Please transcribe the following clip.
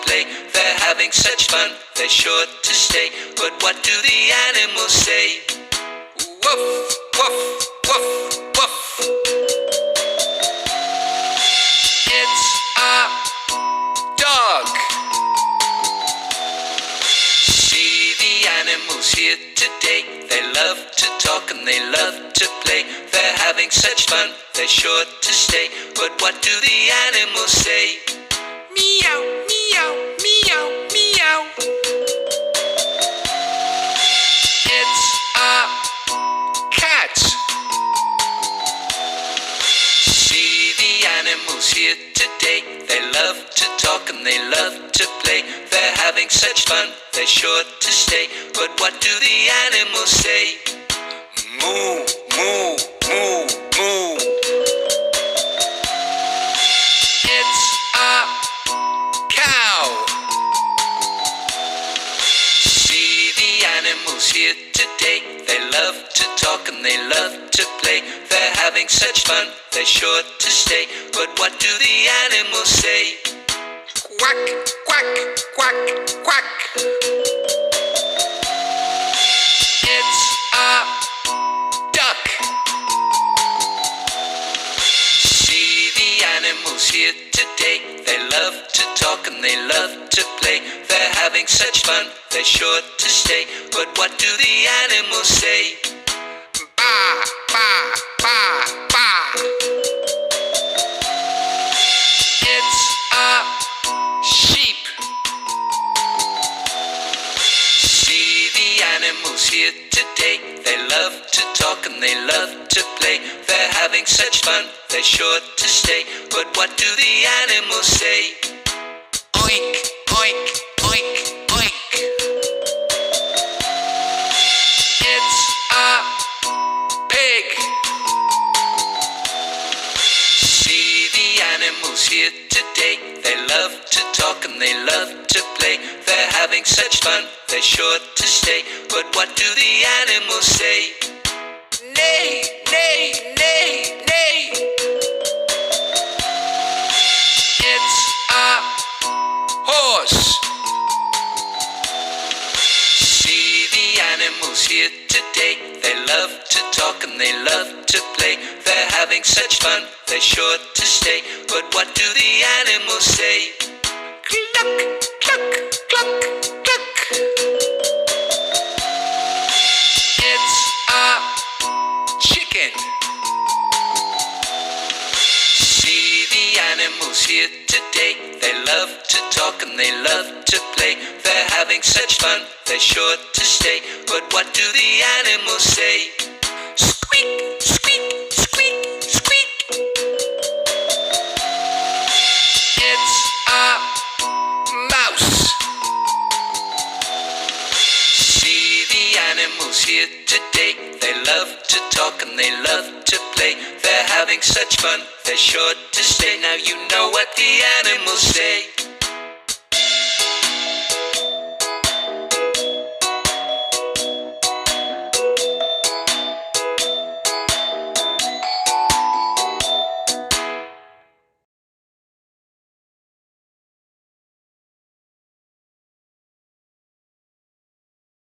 play. They're having such fun, they're sure to stay. But what do the animals say? Woof, woof, woof, woof. It's a dog. See the animals here today. They love to talk and they love to play. They're having such fun, they're sure to stay. But what do the animals say? Meow, meow, meow, meow. It's a cat. See the animals here today. They love to talk and they love to play. They're having such fun, they're sure to stay. But what do the animals say? Moo, moo, moo, moo. It's a cow. See the animals here today. They love to talk and they love to play. They're having such fun, they're sure to stay. But what do the animals say? Quack, quack, quack, quack. It's a duck. See the animals here today. They love to talk and they love to play. They're having such fun, they're sure to stay. But what do the animals say? Ba, ba, ba, ba. It's a sheep. See the animals here today. They love to talk and they love to play. They're having such fun, they're sure to stay. But what do the animals say? Oink, oink, oink, oink. It's a pig. See the animals here today. They love to talk and they love to play. They're having such fun, they're sure to stay. But what do the animals say? Neigh, neigh, neigh, neigh. It's a horse. See the animals here today. They love to talk and they love to play. They're having such fun, they're sure to stay. But what do the animals say? Cluck, cluck, cluck, cluck. It's a chicken. See the animals here today. They love to talk and they love to play. They're having such fun, they're sure to stay. But what do the animals say? Squeak, squeak, squeak, squeak. It's a mouse. See the animals here today. They love to talk and they love to play. They're having such fun, they're sure to stay. Now you know what the animals say.